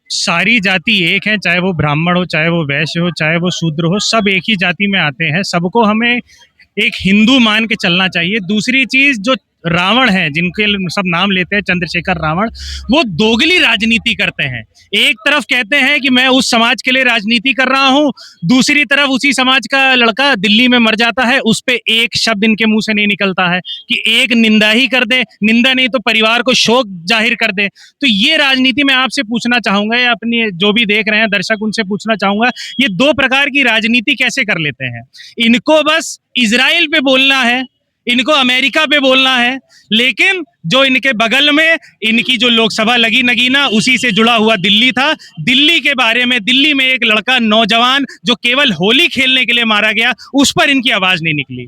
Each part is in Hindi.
सारी जाति एक है, चाहे वो ब्राह्मण हो, चाहे वो वैश्य हो, चाहे वो शूद्र हो, सब एक ही जाति में आते हैं। सबको हमें एक हिंदू मान के चलना चाहिए। दूसरी चीज, जो रावण है, जिनके सब नाम लेते हैं, चंद्रशेखर रावण, वो दोगली राजनीति करते हैं। एक तरफ कहते हैं कि मैं उस समाज के लिए राजनीति कर रहा हूं, दूसरी तरफ उसी समाज का लड़का दिल्ली में मर जाता है, उस पे एक शब्द इनके मुंह से नहीं निकलता है कि एक निंदा ही कर दे, निंदा नहीं तो परिवार को शोक जाहिर कर दे। तो ये राजनीति मैं आपसे पूछना चाहूंगा, या अपनी जो भी देख रहे हैं दर्शक, उनसे पूछना चाहूंगा, ये दो प्रकार की राजनीति कैसे कर लेते हैं? इनको बस इजराइल पे बोलना है, इनको अमेरिका पे बोलना है, लेकिन जो इनके बगल में इनकी जो लोकसभा लगी नगीना, उसी से जुड़ा हुआ दिल्ली था। दिल्ली के बारे में, दिल्ली में एक लड़का नौजवान जो केवल होली खेलने के लिए मारा गया, उस पर इनकी आवाज नहीं निकली।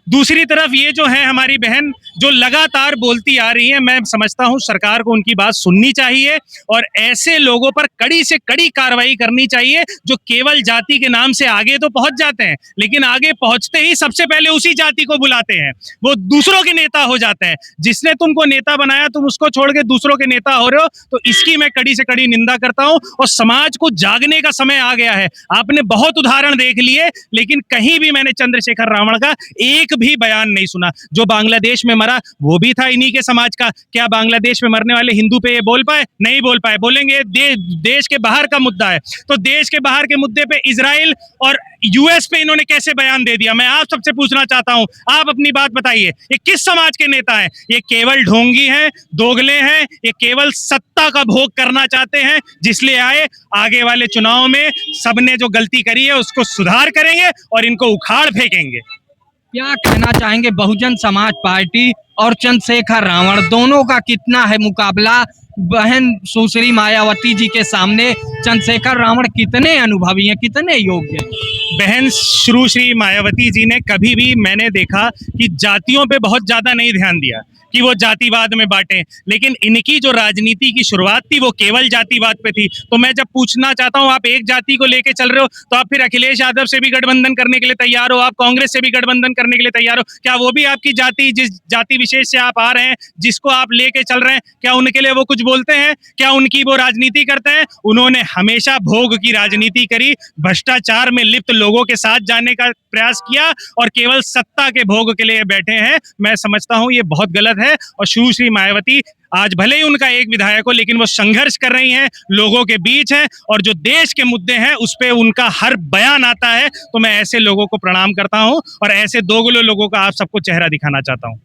दूसरी तरफ ये जो है हमारी बहन, जो लगातार बोलती आ रही है, मैं समझता हूं सरकार को उनकी बात सुननी चाहिए और ऐसे लोगों पर कड़ी से कड़ी कार्रवाई करनी चाहिए जो केवल जाति के नाम से आगे तो पहुंच जाते हैं, लेकिन आगे पहुंचते ही सबसे पहले उसी जाति को बुलाते हैं, वो दूसरों के नेता हो जाते हैं। जिसने तुमको नेता बनाया, तुम उसको छोड़ के दूसरों के नेता हो रहे हो, तो इसकी मैं कड़ी से कड़ी निंदा करता हूं। और समाज को जागने का समय आ गया है। आपने बहुत उदाहरण देख लिए, लेकिन कहीं भी मैंने चंद्रशेखर रावण का एक भी बयान नहीं सुना। जो बांग्लादेश में मरा, वो भी था इन्हीं के समाज का। क्या बांग्लादेश में मरने वाले हिंदू पे ये बोल पाए? नहीं बोल पाए। बोलेंगे देश के बाहर का मुद्दा है, तो देश के बाहर के मुद्दे पे इजराइल और यूएस पे इन्होंने कैसे बयान दे दिया? मैं आप सबसे पूछना चाहता हूं, आप अपनी बात बताइए, ये किस समाज के नेता हैं? ये केवल ढोंगी हैं, दोगले हैं, ये केवल सत्ता का भोग करना चाहते हैं, जिसलिए आए। आगे वाले चुनाव में सबने जो गलती करी है उसको सुधार करेंगे और इनको उखाड़ फेंकेंगे। क्या कहना चाहेंगे, बहुजन समाज पार्टी और चंद्रशेखर रावण दोनों का कितना है मुकाबला? बहन सुश्री मायावती जी के सामने चंद्रशेखर रावण कितने अनुभवी हैं, कितने योग्य हैं? बहन सुश्री मायावती जी ने कभी भी, मैंने देखा कि जातियों पे बहुत ज्यादा नहीं ध्यान दिया कि वो जातिवाद में बांटे, लेकिन इनकी जो राजनीति की शुरुआत थी वो केवल जातिवाद पे थी। तो मैं जब पूछना चाहता हूँ, आप एक जाति को लेके चल रहे हो, तो आप फिर अखिलेश यादव से भी गठबंधन करने के लिए तैयार हो, आप कांग्रेस से भी गठबंधन करने के लिए तैयार हो। क्या वो भी आपकी जाति, जिस जाति विशेष से आप आ रहे हैं, जिसको आप लेके चल रहे हैं, क्या उनके लिए वो कुछ बोलते हैं? क्या उनकी वो राजनीति करते हैं? उन्होंने हमेशा भोग की राजनीति करी, भ्रष्टाचार में लिप्त लोगों के साथ जाने का प्रयास किया और केवल सत्ता के भोग के लिए बैठे हैं। मैं समझता हूं ये बहुत गलत है। और सुश्री मायावती आज भले ही उनका एक विधायक हो, लेकिन वो संघर्ष कर रही हैं, लोगों के बीच हैं, और जो देश के मुद्दे हैं उस पे उनका हर बयान आता है। तो मैं ऐसे लोगों को प्रणाम करता हूं और ऐसे दोगले लोगों का आप सबको चेहरा दिखाना चाहता हूं।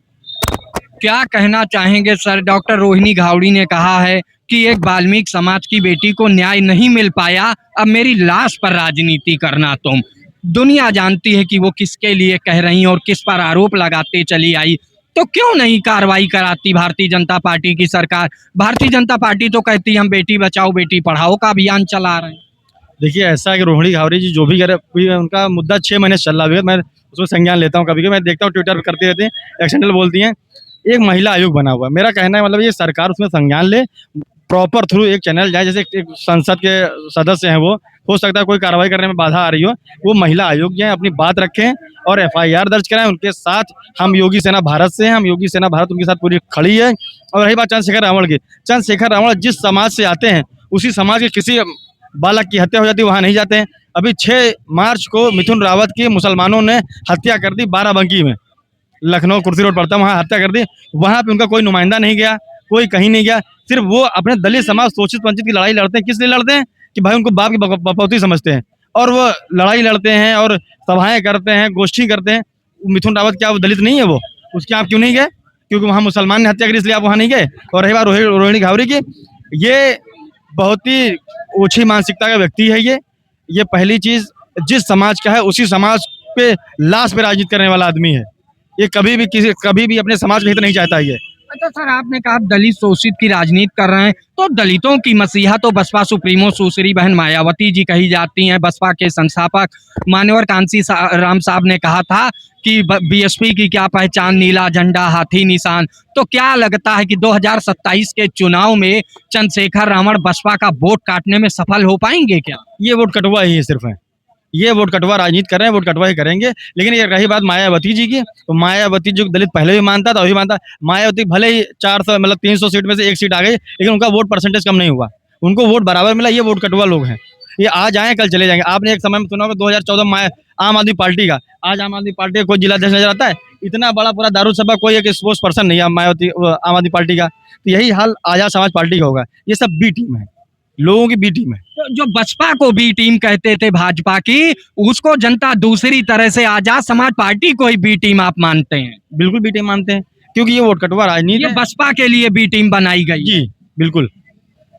क्या कहना चाहेंगे सर? डॉक्टर रोहिणी घावड़ी ने कहा है कि एक वाल्मीकि समाज की बेटी को न्याय नहीं मिल पाया, अब मेरी लाश पर राजनीति करना तुम। दुनिया जानती है कि वो किसके लिए कह रही और किस पर आरोप लगाते चली आई, तो क्यों नहीं कार्रवाई कराती भारतीय जनता पार्टी की सरकार? भारतीय जनता पार्टी तो कहती है हम बेटी बचाओ बेटी पढ़ाओ का अभियान चला रहे हैं। देखिए, ऐसा है कि रोहिणी घावड़ी जी जो भी करे, उनका मुद्दा 6 महीने से चल रहा है, मैं उसमें संज्ञान लेता हूँ। कभी कभी मैं देखता हूँ ट्विटर पर करती रहती है, एक्सेंडल बोलती हैं। एक महिला आयोग बना हुआ है, मेरा कहना है मतलब ये सरकार उसमें संज्ञान ले, प्रॉपर थ्रू एक चैनल जाए, जैसे एक संसद के सदस्य हैं, वो हो सकता है कोई कार्रवाई करने में बाधा आ रही हो, वो महिला आयोग जो है अपनी बात रखें और एफआईआर दर्ज कराएं उनके साथ। हम योगी सेना भारत से हैं, हम योगी सेना भारत उनके साथ पूरी खड़ी है। और रही बात चंद्रशेखर रावण की, चंद्रशेखर रावण जिस समाज से आते हैं उसी समाज के किसी बालक की हत्या हो जाती है, वहाँ नहीं जाते हैं। अभी 6 मार्च को मिथुन रावत की मुसलमानों ने हत्या कर दी, बाराबंकी में, लखनऊ कुर्सी रोड पड़ता है, वहाँ हत्या कर दी। वहाँ पे उनका कोई नुमाइंदा नहीं गया, कोई कहीं नहीं गया, सिर्फ वो अपने दलित समाज शोषित वंचित की लड़ाई लड़ते हैं। किस लिए लड़ते हैं? कि भाई उनको बाप की बपौती समझते हैं, और वो लड़ाई लड़ते हैं और सभाएं करते हैं, गोष्ठी करते हैं। मिथुन रावत क्या वो दलित नहीं है? वो उसके आप क्यों नहीं गए? क्योंकि वहाँ मुसलमान ने हत्या करी, इसलिए आप वहाँ नहीं गए। और रही बात रोहिणी घावड़ी की, ये बहुत ही ओछी मानसिकता का व्यक्ति है। ये पहली चीज, जिस समाज का है उसी समाज पे लाश पे राजनीति करने वाला आदमी है। ये कभी भी अपने समाज में हित नहीं चाहता है। अच्छा सर, आपने कहा दलित शोषित की राजनीति कर रहे हैं, तो दलितों की मसीहा तो बसपा सुप्रीमो सुश्री बहन मायावती जी कही जाती हैं। बसपा के संस्थापक मान्यवर कांसी राम साहब ने कहा था कि बीएसपी की क्या पहचान, नीला झंडा हाथी निशान। तो क्या लगता है कि 2027 के चुनाव में चंद्रशेखर रावण बसपा का वोट काटने में सफल हो पाएंगे क्या? ये वोट कटवा ही सिर्फ है, ये वोट कटवा राजनीति कर रहे हैं, वोट कटवा ही करेंगे। लेकिन ये रही बात मायावती जी की, तो मायावती जो दलित पहले भी मानता था, वही मानता। मायावती भले ही 400 मतलब 300 सीट में से 1 सीट आ गई, लेकिन उनका वोट परसेंटेज कम नहीं हुआ। उनको वोट बराबर मिला, ये वोट कटुआ लोग हैं। ये आज आए कल चले जाएंगे। आपने एक समय में सुना होगा 2014 में आम आदमी पार्टी का, आज आम आदमी पार्टी का कोई जिलाध्यक्ष नजर आता है? इतना बड़ा पूरा दारू सभा कोई एक स्पोर्ट्स पर्सन नहीं है आम आदमी पार्टी का। तो यही हाल आजाद समाज पार्टी का होगा। ये सब बी टीम है, लोगों की बी टीम है। तो जो बसपा को बी टीम कहते थे भाजपा की, उसको जनता दूसरी तरह से आजाद समाज पार्टी को ही बी टीम आप मानते हैं? बिल्कुल बी टीम मानते हैं, क्योंकि ये वोट कटुआ राजनीति ये है। बसपा के लिए बी टीम बनाई गई है। जी बिल्कुल।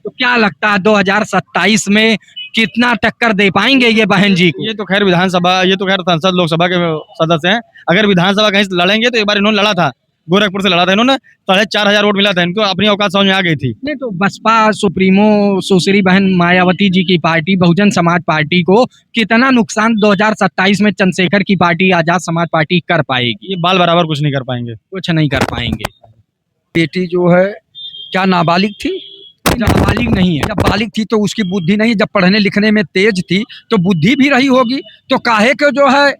तो क्या लगता है 2027 में कितना टक्कर दे पाएंगे ये बहन जी को? ये तो खैर विधानसभा, ये तो खैर संसद लोकसभा के सदस्य हैं। अगर विधानसभा कहीं से लड़ेंगे तो एक बार इन्होंने लड़ा था, गोरखपुर से लड़ा था इन्होंने, 4,500 वोट मिला था इनको, अपनी औकात समझ में आ गई थी। नहीं तो बसपा सुप्रीमो सुश्री बहन मायावती जी की पार्टी बहुजन समाज पार्टी को कितना नुकसान 2027 में चंद्रशेखर की पार्टी आजाद समाज पार्टी कर पाएगी? ये बाल बराबर कुछ नहीं कर पाएंगे। कुछ नहीं कर पाएंगे। बेटी जो है क्या नाबालिग थी? नाबालिग नहीं है। जब बालिग थी तो उसकी बुद्धि नहीं, जब पढ़ने लिखने में तेज थी तो बुद्धि भी रही होगी। तो काहे के जो है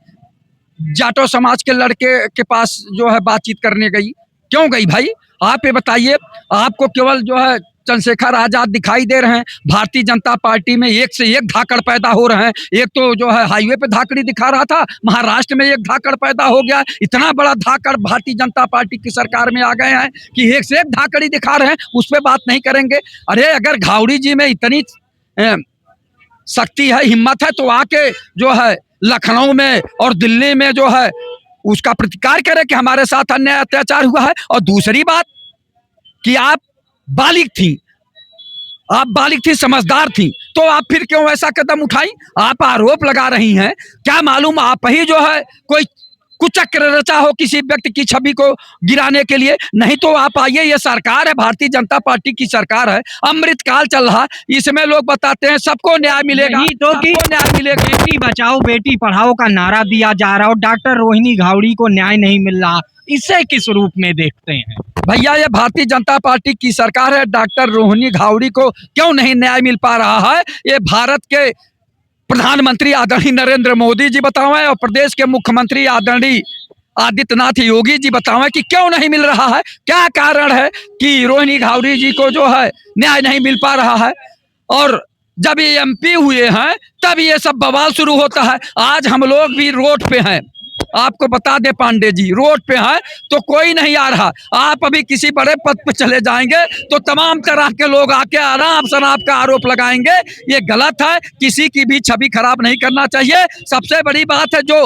जाटो समाज के लड़के के पास जो है बातचीत करने गई? क्यों गई भाई? आप ये बताइए। आपको केवल जो है चंद्रशेखर आजाद दिखाई दे रहे हैं। भारतीय जनता पार्टी में एक से एक धाकड़ पैदा हो रहे हैं। एक तो जो है हाईवे पे धाकड़ी दिखा रहा था, महाराष्ट्र में एक धाकड़ पैदा हो गया। इतना बड़ा धाकड़ भारतीय जनता पार्टी की सरकार में आ गए हैं कि एक से एक धाकड़ी दिखा रहे हैं। उस पर बात नहीं करेंगे। अरे अगर घावड़ी जी में इतनी शक्ति है, हिम्मत है, तो आके जो है लखनऊ में और दिल्ली में जो है उसका प्रतिकार करे कि हमारे साथ अन्याय अत्याचार हुआ है। और दूसरी बात कि आप बालिग थी, समझदार थी, तो आप फिर क्यों ऐसा कदम उठाई? आप आरोप लगा रही हैं, क्या मालूम आप ही जो है कोई कुचक्र रचा हो किसी व्यक्ति की छवि को गिराने के लिए। नहीं तो आप आइए, ये सरकार है, भारतीय जनता पार्टी की सरकार है, अमृतकाल चल रहा, इसमें लोग बताते हैं सबको न्याय मिलेगा, नहीं तो कि सबको न्याय मिलेगा। बेटी बचाओ बेटी पढ़ाओ का नारा दिया जा रहा है और डॉक्टर रोहिणी घावड़ी को न्याय नहीं मिल रहा, इसे किस रूप में देखते हैं? भैया ये भारतीय जनता पार्टी की सरकार है, डॉक्टर रोहिणी घावड़ी को क्यों नहीं न्याय मिल पा रहा है? ये भारत के प्रधानमंत्री आदरणीय नरेंद्र मोदी जी बताएं और प्रदेश के मुख्यमंत्री आदरणीय आदित्यनाथ योगी जी बताएं कि क्यों नहीं मिल रहा है। क्या कारण है कि रोहिणी घावड़ी जी को जो है न्याय नहीं मिल पा रहा है? और जब ये एमपी हुए हैं तब ये सब बवाल शुरू होता है। आज हम लोग भी रोड पे हैं, आपको बता दे पांडे जी, रोड पे हैं तो कोई नहीं आ रहा। आप अभी किसी बड़े पद पे चले जाएंगे तो तमाम तरह के लोग आके आराम शराब का आरोप लगाएंगे। ये गलत है, किसी की भी छवि खराब नहीं करना चाहिए। सबसे बड़ी बात है जो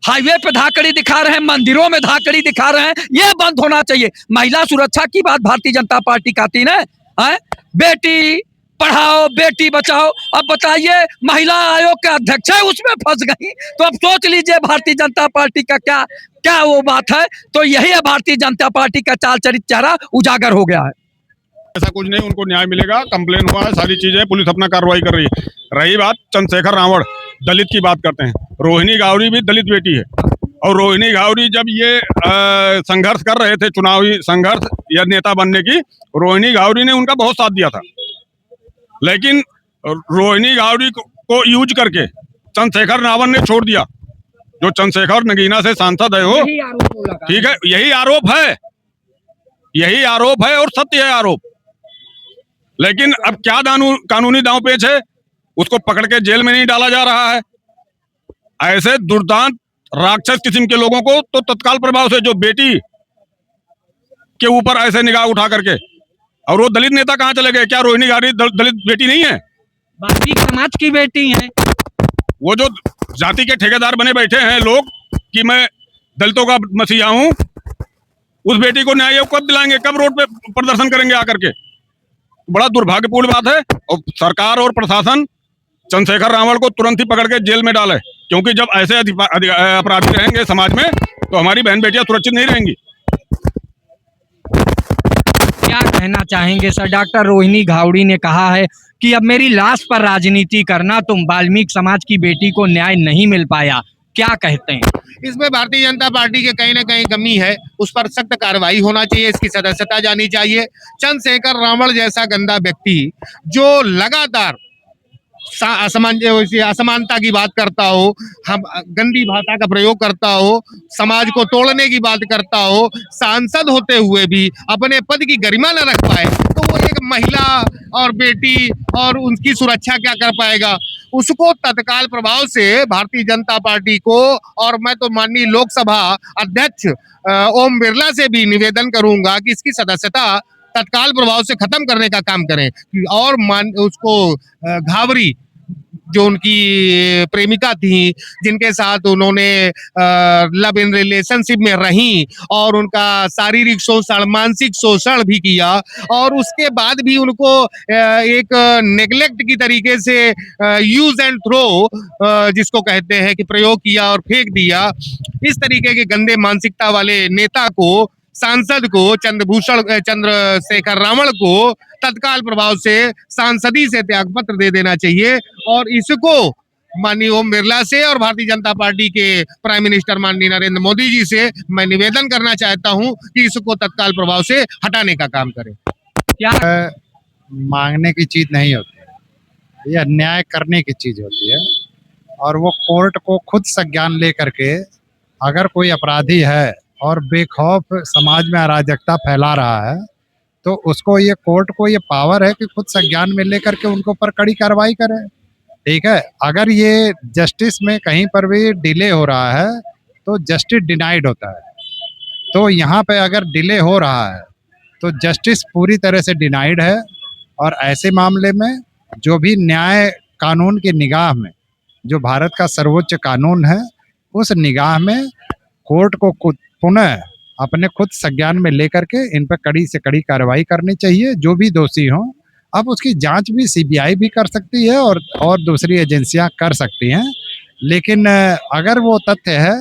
हाईवे पे धाकड़ी दिखा रहे हैं, मंदिरों में धाकड़ी दिखा रहे हैं, ये बंद होना चाहिए। महिला सुरक्षा की बात भारतीय जनता पार्टी कहती है, बेटी पढ़ाओ बेटी बचाओ। अब बताइए, महिला आयोग के अध्यक्ष है उसमें फंस गई, तो अब सोच लीजिए भारतीय जनता पार्टी का क्या क्या वो बात है। तो यही है भारतीय जनता पार्टी का चाल चरित्र चेहरा उजागर हो गया है। ऐसा कुछ नहीं, उनको न्याय मिलेगा। कंप्लेन हुआ है, सारी चीजें, पुलिस अपना कार्रवाई कर रही है। रही बात चंद्रशेखर रावण, दलित की बात करते हैं, रोहिणी घावड़ी भी दलित बेटी है। और रोहिणी घावड़ी जब ये संघर्ष कर रहे थे, चुनावी संघर्ष या नेता बनने की, रोहिणी घावड़ी ने उनका बहुत साथ दिया था। लेकिन रोहिणी घावड़ी को यूज करके चंद्रशेखर रावण ने छोड़ दिया। जो चंद्रशेखर नगीना से सांसद है वो, ठीक है, यही आरोप है और सत्य है आरोप। लेकिन अब क्या कानूनी दांव पेच है, उसको पकड़ के जेल में नहीं डाला जा रहा है। ऐसे दुर्दांत राक्षस किस्म के लोगों को तो तत्काल प्रभाव से, जो बेटी के ऊपर ऐसे निगाह उठा करके, और वो दलित नेता कहाँ चले गए? क्या रोहिणी घावड़ी दलित बेटी नहीं है? बाल्मीकि समाज की बेटी है। वो जो जाति के ठेकेदार बने बैठे हैं लोग कि मैं दलितों का मसीहा हूं, उस बेटी को न्याय कब दिलाएंगे? कब रोड पे प्रदर्शन करेंगे आकर के? बड़ा दुर्भाग्यपूर्ण बात है। और सरकार और प्रशासन चंद्रशेखर रावण को तुरंत ही पकड़ के जेल में डाले, क्योंकि जब ऐसे अपराधी रहेंगे समाज में तो हमारी बहन बेटियां सुरक्षित नहीं रहेंगी। क्या कहना चाहेंगे सर? डॉक्टर रोहिणी घावड़ी ने कहा है कि अब मेरी लाश पर राजनीति करना, तुम वाल्मीकि समाज की बेटी को न्याय नहीं मिल पाया, क्या कहते हैं? इसमें भारतीय जनता पार्टी के कहीं ना कहीं कमी है, उस पर सख्त कार्रवाई होना चाहिए, इसकी सदस्यता जानी चाहिए। चंद्रशेखर रावण जैसा गंदा व्यक्ति जो लगातार असमानता की बात करता हो, हम गंदी भाषा का प्रयोग करता हो, समाज को तोड़ने की बात करता हो, सांसद होते हुए भी अपने पद की गरिमा न रख पाए, तो वो एक महिला और बेटी और उनकी सुरक्षा क्या कर पाएगा? उसको तत्काल प्रभाव से भारतीय जनता पार्टी को, और मैं तो माननीय लोकसभा अध्यक्ष ओम बिरला से भी निवेदन करूंगा कि इसकी सदस्यता तत्काल प्रभाव से खत्म करने का काम करें। और उसको घावरी जो उनकी प्रेमिका थी, जिनके साथ उन्होंने लव इन रिलेशनशिप में रही और उनका शारीरिक शोषण, मानसिक शोषण भी किया, और उसके बाद भी उनको एक नेग्लेक्ट की तरीके से यूज एंड थ्रो जिसको कहते हैं कि प्रयोग किया और फेंक दिया। इस तरीके के गंदे मानसिकता वाले नेता को, सांसद को, चंद्रशेखर रावण को तत्काल प्रभाव से सांसदी से त्यागपत्र दे देना चाहिए। और इसको माननीय ओम बिरला से और भारतीय जनता पार्टी के प्राइम मिनिस्टर माननीय नरेंद्र मोदी जी से मैं निवेदन करना चाहता हूं कि इसको तत्काल प्रभाव से हटाने का काम करें। क्या मांगने की चीज नहीं होती है, यह न्याय करने की चीज होती है। और वो कोर्ट को खुद संज्ञान लेकर के, अगर कोई अपराधी है और बेखौफ समाज में अराजकता फैला रहा है, तो उसको ये कोर्ट को ये पावर है कि खुद संज्ञान में लेकर के उनके ऊपर कड़ी कार्रवाई करे। ठीक है, अगर ये जस्टिस में कहीं पर भी डिले हो रहा है तो जस्टिस डिनाइड होता है। तो यहाँ पे अगर डिले हो रहा है तो जस्टिस पूरी तरह से डिनाइड है। और ऐसे मामले में जो भी न्याय कानून की निगाह में, जो भारत का सर्वोच्च कानून है, उस निगाह में कोर्ट को पुनः अपने खुद संज्ञान में लेकर के इन पर कड़ी से कड़ी कार्रवाई करनी चाहिए, जो भी दोषी हों। अब उसकी जांच भी सीबीआई भी कर सकती है और दूसरी एजेंसियां कर सकती हैं, लेकिन अगर वो तथ्य है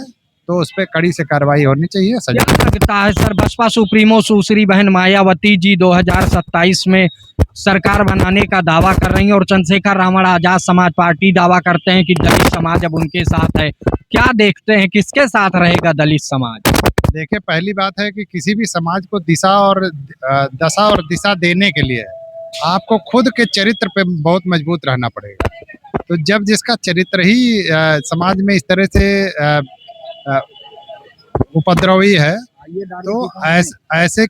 तो उस पर कड़ी से कार्रवाई होनी चाहिए। क्या लगता है सर, बसपा सुप्रीमो सुश्री बहन मायावती जी 2027 में सरकार बनाने का दावा कर रही हैं और चंद्रशेखर रावण आजाद समाज पार्टी दावा करते हैं कि दलित समाज अब उनके साथ है। क्या देखते हैं, किसके साथ रहेगा दलित समाज? देखिए, पहली बात है कि किसी भी समाज को दशा और दिशा देने के लिए आपको खुद के चरित्र पे बहुत मजबूत रहना पड़ेगा। तो जब जिसका चरित्र ही समाज में इस तरह से उपद्रवी है, तो ऐसे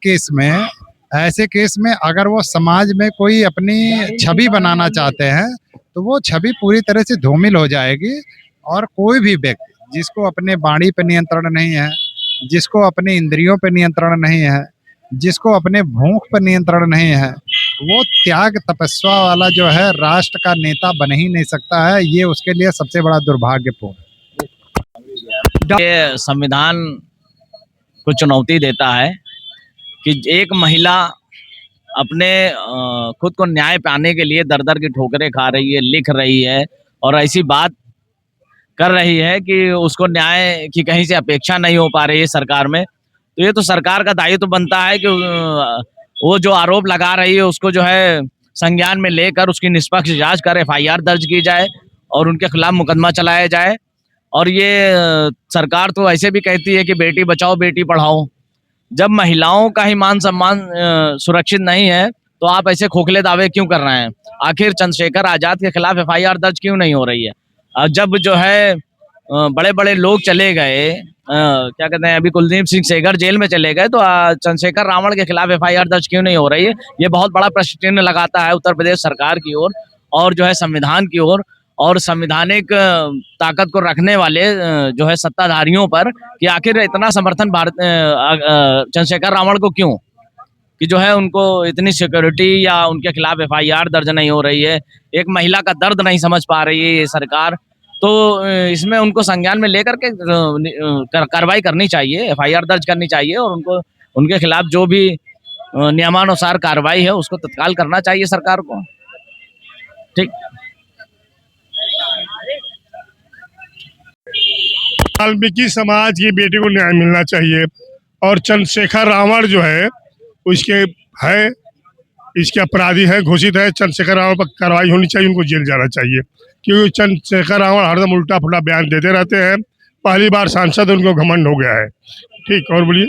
केस में अगर वो समाज में कोई अपनी छवि बनाना चाहते हैं तो वो छवि पूरी तरह से धूमिल हो जाएगी। और कोई भी व्यक्ति जिसको अपने वाणी पे नियंत्रण नहीं है, जिसको अपने इंद्रियों पे नियंत्रण नहीं है, जिसको अपने भूख पर नियंत्रण नहीं है, वो त्याग तपस्या वाला जो है राष्ट्र का नेता बन ही नहीं सकता है। ये उसके लिए सबसे बड़ा दुर्भाग्यपूर्ण है। ये संविधान को चुनौती देता है कि एक महिला अपने खुद को न्याय पाने के लिए दर दर की ठोकरें खा रही है, लिख रही है और ऐसी बात कर रही है कि उसको न्याय की कहीं से अपेक्षा नहीं हो पा रही है सरकार में। तो ये तो सरकार का दायित्व तो बनता है कि वो जो आरोप लगा रही है उसको जो है संज्ञान में लेकर उसकी निष्पक्ष जांच कर एफआईआर दर्ज की जाए और उनके खिलाफ मुकदमा चलाया जाए। और ये सरकार तो ऐसे भी कहती है कि बेटी बचाओ बेटी पढ़ाओ। जब महिलाओं का ही मान सम्मान सुरक्षित नहीं है तो आप ऐसे खोखले दावे क्यों कर रहे हैं? आखिर चंद्रशेखर आजाद के खिलाफ एफआईआर दर्ज क्यों नहीं हो रही है? जब जो है बड़े बड़े लोग चले गए, क्या कहते हैं, अभी कुलदीप सिंह सेंगर जेल में चले गए, तो चंद्रशेखर रावण के खिलाफ एफआईआर दर्ज क्यों नहीं हो रही है? ये बहुत बड़ा प्रश्न चिन्ह लगाता है उत्तर प्रदेश सरकार की ओर और जो है संविधान की ओर और संवैधानिक ताकत को रखने वाले जो है सत्ताधारियों पर कि आखिर इतना समर्थन चंद्रशेखर रावण को क्यों, कि जो है उनको इतनी सिक्योरिटी या उनके खिलाफ एफआईआर दर्ज नहीं हो रही है। एक महिला का दर्द नहीं समझ पा रही है ये सरकार। तो इसमें उनको संज्ञान में लेकर के कार्रवाई करनी चाहिए, एफआईआर दर्ज करनी चाहिए और उनको उनके खिलाफ जो भी नियमानुसार कार्रवाई है उसको तत्काल करना चाहिए सरकार को। ठीक। वाल्मीकि समाज की बेटी को न्याय मिलना चाहिए और चंद्रशेखर रावण जो है उसके है इसके अपराधी है, घोषित है। चंद्रशेखर रावण पर कार्रवाई होनी चाहिए, उनको जेल जाना चाहिए क्योंकि चंद्रशेखर रावण हरदम उल्टा पुल्टा बयान देते रहते हैं। पहली बार सांसद उनको घमंड हो गया है। ठीक। और बोलिए,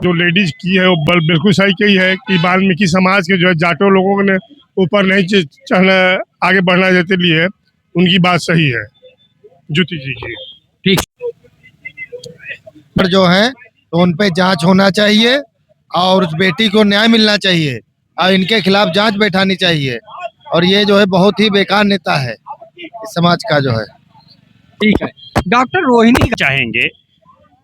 जो लेडीज की है वो बिल्कुल सही कही है कि वाल्मीकि समाज के जो है जाटो लोगों ने ऊपर नहीं चढ़ना, आगे बढ़ना देते लिए उनकी बात सही है। ज्योति जी की पर जो है तो उन पे जांच होना चाहिए और उस बेटी को न्याय मिलना चाहिए। और इनके खिलाफ जांच बैठानी चाहिए। और ये जो है बहुत ही बेकार नेता है इस समाज का जो है। ठीक है, डॉक्टर रोहिणी चाहेंगे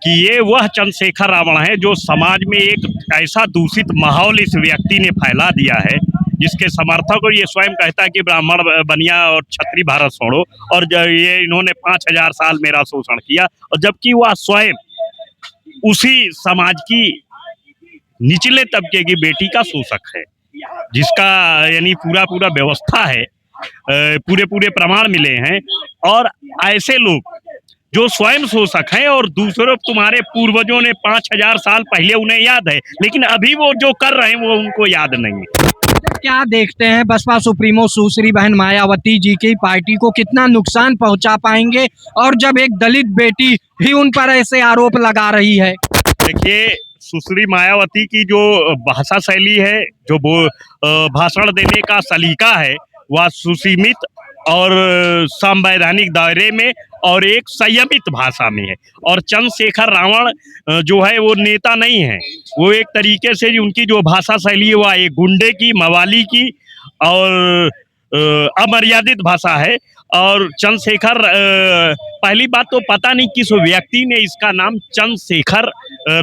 कि ये वह चंद्रशेखर रावण है जो समाज में एक ऐसा दूषित माहौल इस व्यक्ति ने फैला दिया है, जिसके समर्थक और ये स्वयं कहता है कि ब्राह्मण बनिया और क्षत्रिय भारत छोड़ो, और ये इन्होंने 5000 साल मेरा शोषण किया, और जबकि वह स्वयं उसी समाज की निचले तबके की बेटी का शोषक है, जिसका यानी पूरा व्यवस्था है, पूरे प्रमाण मिले हैं। और ऐसे लोग जो स्वयं शोषक हैं और दूसरों, तुम्हारे पूर्वजों ने 5000 साल पहले उन्हें याद है, लेकिन अभी वो जो कर रहे हैं वो उनको याद नहीं है। क्या देखते हैं बसपा सुप्रीमो सुश्री बहन मायावती जी की पार्टी को कितना नुकसान पहुंचा पाएंगे, और जब एक दलित बेटी ही उन पर ऐसे आरोप लगा रही है? देखिए, सुश्री मायावती की जो भाषा शैली है, जो भाषण देने का सलीका है, वह सुसीमित और संवैधानिक दायरे में और एक संयमित भाषा में है। और चंद्रशेखर रावण जो है वो नेता नहीं है, वो एक तरीके से उनकी जो भाषा शैली है वह एक गुंडे की, मवाली की और अमर्यादित भाषा है। और चंद्रशेखर, पहली बात तो पता नहीं किस व्यक्ति ने इसका नाम चंद्रशेखर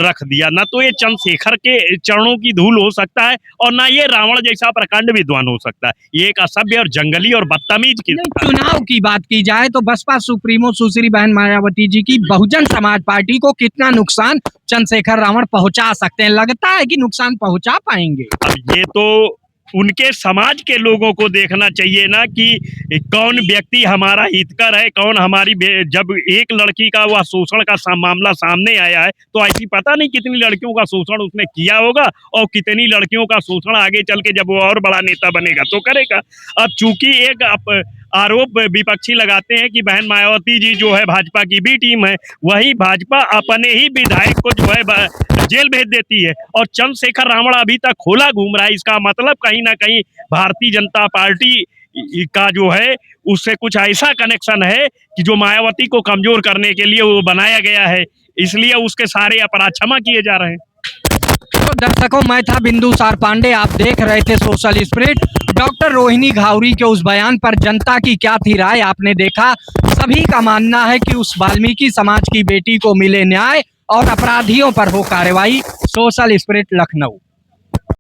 रख दिया, ना तो ये चंद्रशेखर के चरणों की धूल हो सकता है, और ना ये रावण जैसा प्रकांड विद्वान हो सकता है। ये एक असभ्य और जंगली और बदतमीज की चुनाव की बात की जाए तो बसपा सुप्रीमो सुश्री बहन मायावती जी की बहुजन समाज पार्टी को कितना नुकसान चंद्रशेखर रावण पहुंचा सकते हैं? लगता है कि नुकसान पहुंचा पाएंगे? अब ये तो उनके समाज के लोगों को देखना चाहिए ना कि कौन व्यक्ति हमारा हितकर है, कौन हमारी। जब एक लड़की का वह शोषण का मामला सामने आया है तो ऐसी पता नहीं कितनी लड़कियों का शोषण उसने किया होगा, और कितनी लड़कियों का शोषण आगे चल के जब वो और बड़ा नेता बनेगा तो करेगा। अब चूंकि एक आरोप विपक्षी लगाते हैं कि बहन मायावती जी जो है भाजपा की बी टीम है, वही भाजपा अपने ही विधायक को जो है जेल भेज देती है, और चंद्रशेखर रावण अभी तक खोला घूम रहा है। इसका मतलब कहीं ना कहीं भारतीय जनता पार्टी का जो है उससे कुछ ऐसा कनेक्शन है कि जो मायावती को कमजोर करने के लिए वो बनाया गया है, इसलिए उसके सारे अपराध क्षमा किए जा रहे हैं। तो दर्शकों, मैं था बिंदुसार पांडे, आप देख रहे थे social spirit. Doctor Rohini Ghavri के उस बयान पर जनता की क्या थी राय, आपने देखा। सभी का मानना है कि उस वाल्मीकि समाज की बेटी को मिले न्याय और अपराधियों पर हो कार्रवाई। Social spirit, Lucknow.